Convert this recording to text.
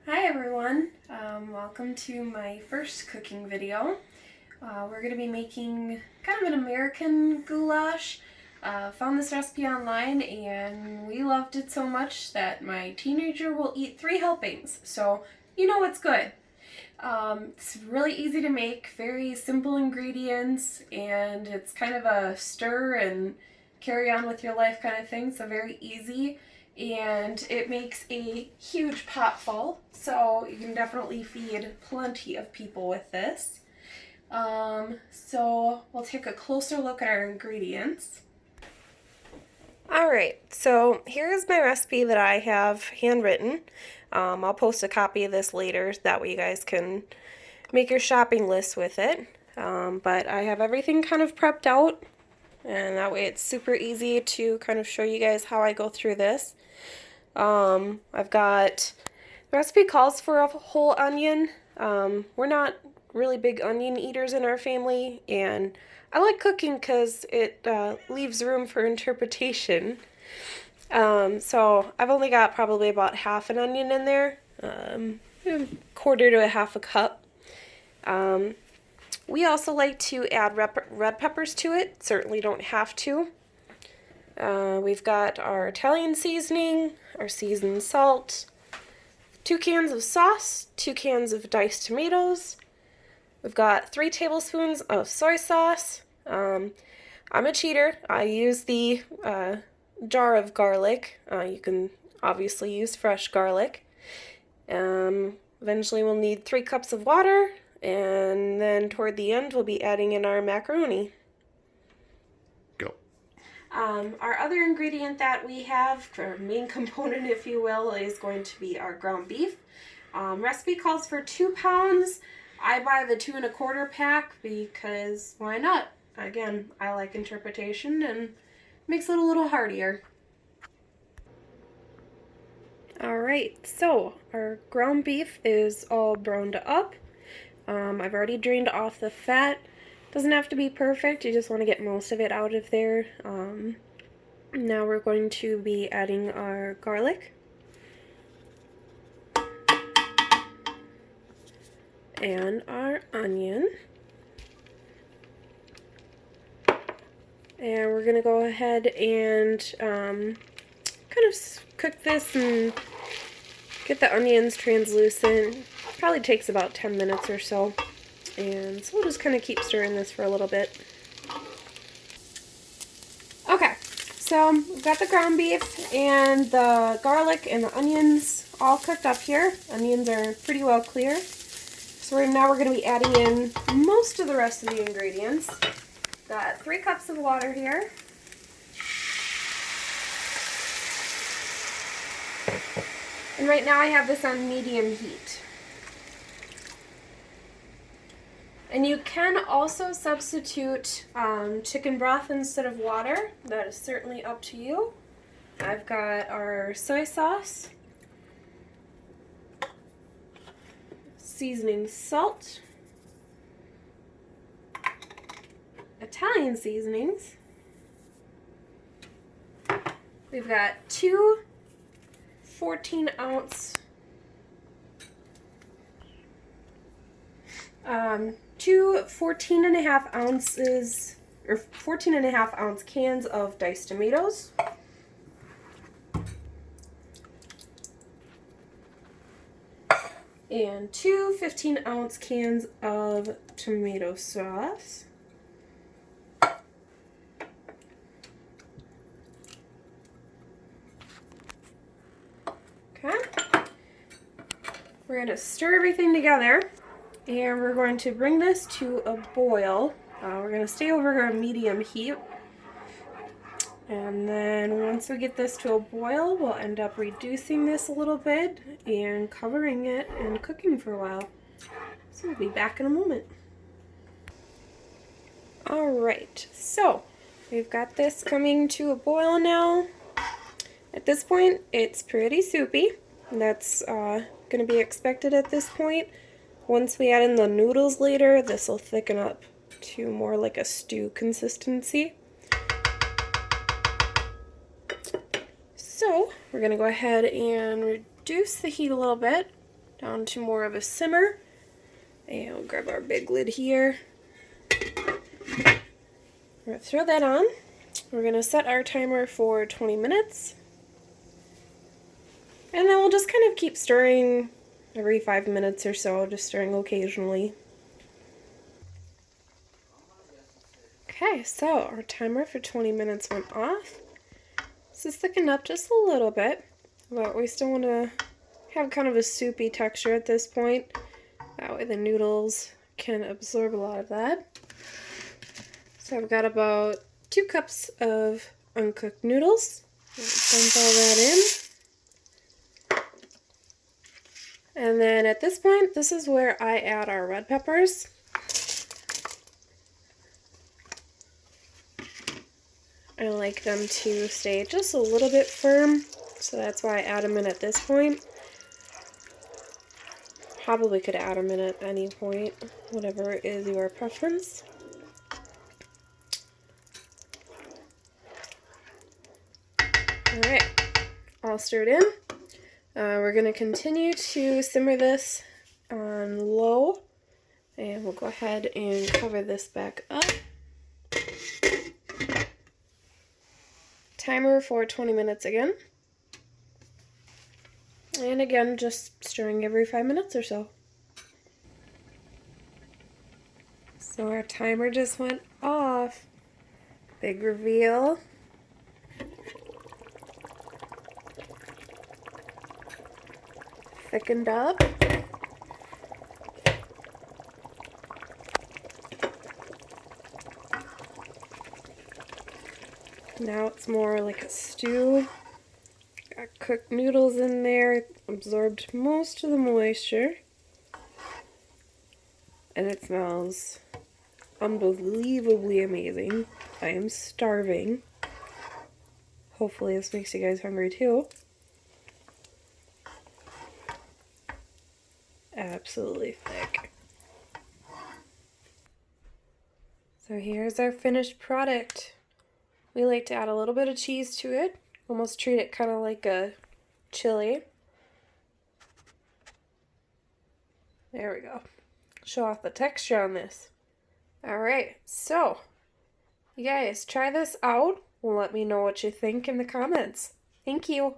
Hi everyone, welcome to my first cooking video. We're going to be making kind of an American goulash. Found this recipe online and we loved it so much that my teenager will eat 3 helpings, so you know it's good. It's really easy to make, very simple ingredients, and it's kind of a stir and carry on with your life kind of thing, so very easy. And it makes a huge pot full, so you can definitely feed plenty of people with this. So we'll take a closer look at our ingredients. Alright, so here's my recipe that I have handwritten. I'll post a copy of this later, that way you guys can make your shopping list with it. But I have everything kind of prepped out, and that way it's super easy to kind of show you guys how I go through this. I've got, the recipe calls for a whole onion. We're not really big onion eaters in our family, and I like cooking because it leaves room for interpretation. So I've only got probably about half an onion in there, quarter to a half a cup. We also like to add red peppers to it, certainly don't have to. We've got our Italian seasoning, our seasoned salt, 2 cans of sauce, 2 cans of diced tomatoes. We've got 3 tablespoons of soy sauce. I'm a cheater. I use the jar of garlic. You can obviously use fresh garlic. Eventually we'll need 3 cups of water, and then toward the end we'll be adding in our macaroni. Our other ingredient that we have, our main component if you will, is going to be our ground beef. Recipe calls for 2 pounds. I buy the 2 1/4 pack because why not? Again, I like interpretation and makes it a little heartier. Alright, so our ground beef is all browned up. I've already drained off the fat. Doesn't have to be perfect, you just want to get most of it out of there. Now we're going to be adding our garlic. And our onion. And we're going to go ahead and kind of cook this and get the onions translucent. Probably takes about 10 minutes or so. And so we'll just kind of keep stirring this for a little bit. Okay, so we've got the ground beef and the garlic and the onions all cooked up here. Onions are pretty well clear. So now we're going to be adding in most of the rest of the ingredients. Got 3 cups of water here. And right now I have this on medium heat. And you can also substitute chicken broth instead of water. That is certainly up to you. I've got our soy sauce, seasoning salt, Italian seasonings. We've got 2 14-ounce 2 14.5 ounces or 14.5 ounce cans of diced tomatoes. And 2 15-ounce cans of tomato sauce. Okay. We're going to stir everything together. And we're going to bring this to a boil. We're going to stay over a medium heat. And then once we get this to a boil, we'll end up reducing this a little bit and covering it and cooking for a while. So we'll be back in a moment. Alright, so we've got this coming to a boil now. At this point, it's pretty soupy. That's going to be expected at this point. Once we add in the noodles later, this will thicken up to more like a stew consistency. So we're going to go ahead and reduce the heat a little bit down to more of a simmer. And we'll grab our big lid here. We're going to throw that on. We're going to set our timer for 20 minutes. And then we'll just kind of keep stirring every 5 minutes or so, just stirring occasionally. Okay, so our timer for 20 minutes went off. This is thickened up just a little bit, but we still want to have kind of a soupy texture at this point. That way the noodles can absorb a lot of that. So I've got about 2 cups of uncooked noodles. Dump all that in. And then at this point, this is where I add our red peppers. I like them to stay just a little bit firm, so that's why I add them in at this point. Probably could add them in at any point, whatever is your preference. Alright, all stirred in. We're going to continue to simmer this on low, and we'll go ahead and cover this back up. Timer for 20 minutes again. And again, just stirring every 5 minutes or so. So our timer just went off. Big reveal. Thickened up. Now it's more like a stew. Got cooked noodles in there, absorbed most of the moisture. And it smells unbelievably amazing. I am starving. Hopefully this makes you guys hungry too. Absolutely thick. So here's our finished product. We like to add a little bit of cheese to it. Almost treat it kind of like a chili. There we go. Show off the texture on this. Alright, so you guys try this out. Let me know what you think in the comments. Thank you.